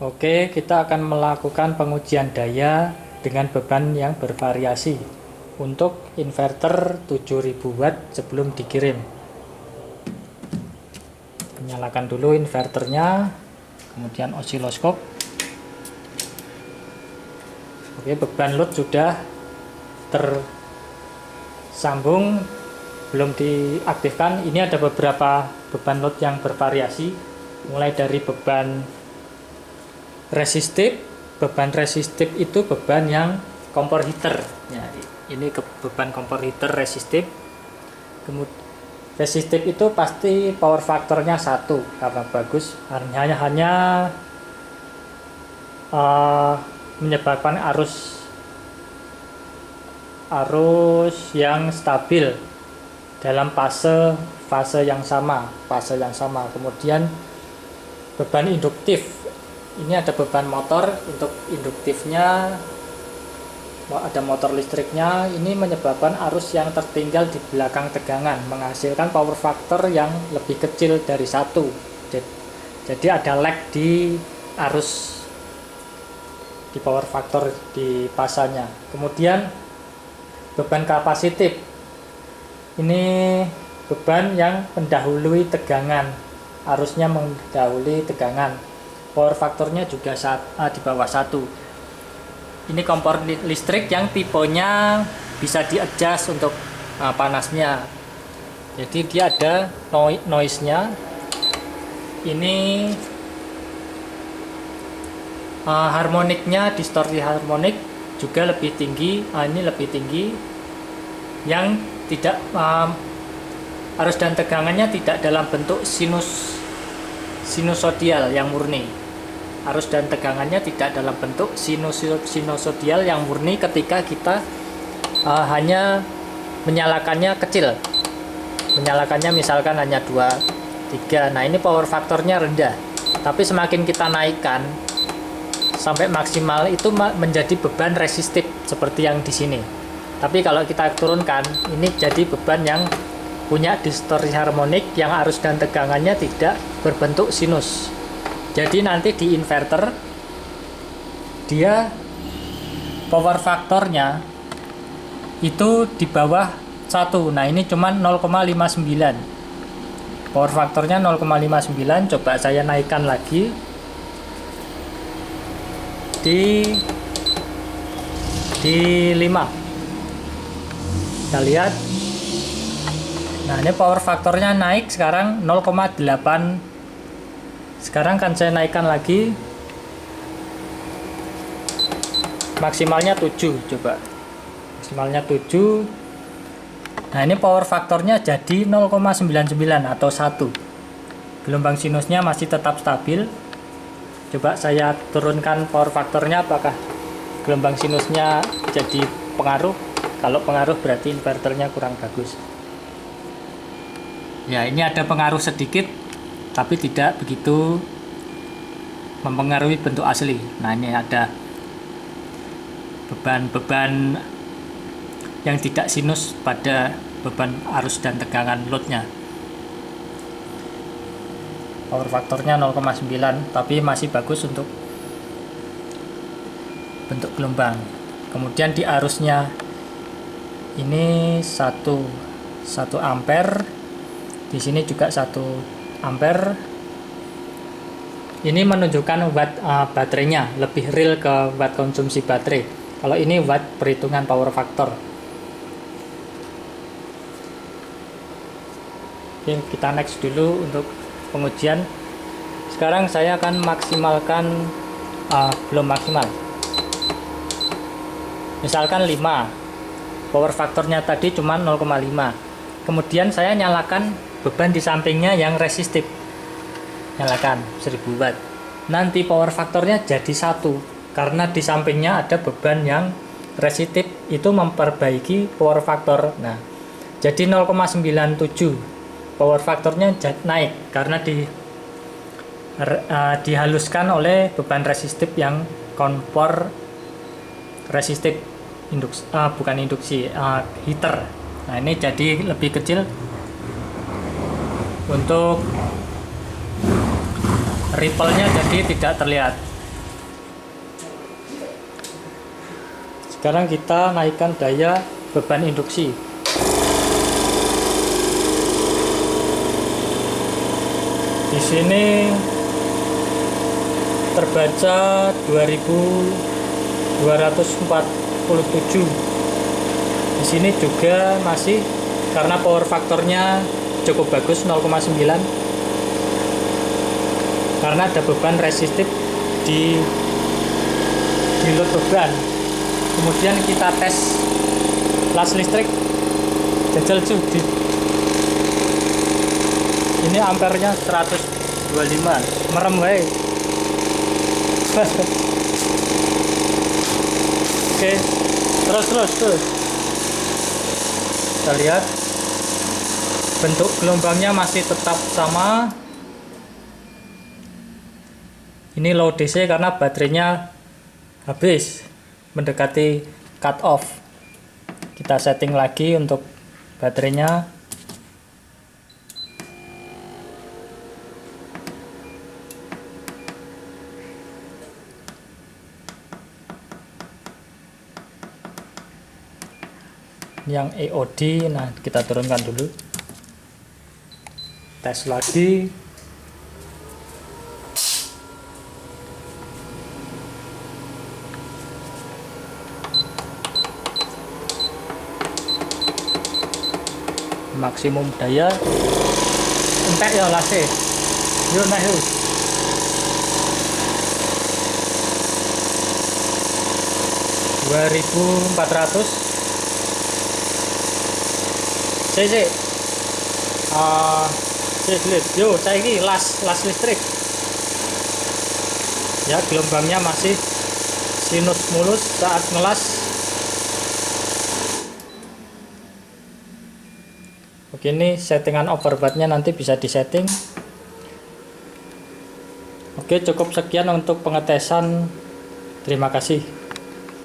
Oke, kita akan melakukan pengujian daya dengan beban yang bervariasi untuk inverter 7000 watt sebelum dikirim. Nyalakan dulu inverternya, kemudian osiloskop. Oke, beban load sudah tersambung, belum diaktifkan. Ini ada beberapa beban load yang bervariasi, mulai dari beban resistif. Beban resistif itu beban yang kompor heater ya, ini beban kompor heater resistif. Kemudian resistif itu pasti power faktornya 1 karena bagus, hanya menyebabkan arus yang stabil dalam fase yang sama. Kemudian beban induktif, ini ada beban motor. Untuk induktifnya ada motor listriknya, ini menyebabkan arus yang tertinggal di belakang tegangan menghasilkan power factor yang lebih kecil dari 1. Jadi ada lag di arus di power factor di pasanya. Kemudian beban kapasitif, ini beban yang mendahului tegangan, arusnya mendahului tegangan. Power faktornya juga di bawah 1. Ini kompor listrik yang tipenya bisa di-adjust untuk panasnya. Jadi dia ada noise-nya. Ini harmoniknya, distorsi harmonik juga lebih tinggi. Ini lebih tinggi, yang tidak arus dan tegangannya tidak dalam bentuk sinusodial yang murni. Arus dan tegangannya tidak dalam bentuk sinusodial yang murni ketika kita hanya menyalakannya kecil. Menyalakannya misalkan hanya 2, 3. Nah, ini power faktornya rendah. Tapi semakin kita naikkan sampai maksimal, itu menjadi beban resistif seperti yang di sini. Tapi kalau kita turunkan, ini jadi beban yang punya distorsi harmonik yang arus dan tegangannya tidak berbentuk sinus. Jadi nanti di inverter dia power faktornya itu di bawah 1. Nah, ini cuma 0,59. Power faktornya 0,59. Coba saya naikkan lagi di 5. Kita lihat. Nah, ini power faktornya naik sekarang 0,8. Sekarang kan saya naikkan lagi, maksimalnya 7. Coba maksimalnya 7. Nah, ini power faktornya jadi 0,99 atau 1. Gelombang sinusnya masih tetap stabil. Coba saya turunkan power faktornya, apakah gelombang sinusnya jadi pengaruh? Kalau pengaruh berarti inverternya kurang bagus. Ya, ini ada pengaruh sedikit, tapi tidak begitu mempengaruhi bentuk asli. Nah, ini ada beban yang tidak sinus pada beban arus dan tegangan loadnya. Power faktornya 0,9, tapi masih bagus untuk bentuk gelombang. Kemudian di arusnya ini 1 ampere. Di sini juga 1 ampere. Ini menunjukkan watt baterainya, lebih real ke watt konsumsi baterai. Kalau ini watt perhitungan power factor. Oke, kita next dulu untuk pengujian. Sekarang saya akan maksimalkan, belum maksimal. Misalkan 5. Power faktornya tadi cuma 0,5. Kemudian saya nyalakan beban di sampingnya yang resistif. Nyalakan 1000 watt. Nanti power faktornya jadi 1 karena di sampingnya ada beban yang resistif, itu memperbaiki power faktor. Nah, jadi 0,97. Power faktornya naik karena dihaluskan oleh beban resistif yang kompor resistif heater. Nah, ini jadi lebih kecil. Untuk ripple-nya jadi tidak terlihat. Sekarang kita naikkan daya beban induksi. Di sini terbaca 2247. Di sini juga masih, karena power faktornya cukup bagus 0,9, karena ada beban resistif di load beban. Kemudian kita tes las listrik, jajal di ini ampernya 125, merem guys. Oke, terus kita lihat bentuk gelombangnya masih tetap sama. Ini low DC karena baterainya habis, mendekati cut off. Kita setting lagi untuk baterainya. Yang EOD, nah kita turunkan dulu, tes lagi. Maksimum daya entek ya lase, yuk naik yuk. 2400. Cek yo saya ini las listrik ya, gelombangnya masih sinus mulus saat ngelas. Oke, ini settingan overbathnya nanti bisa disetting. Oke, cukup sekian untuk pengetesan. Terima kasih.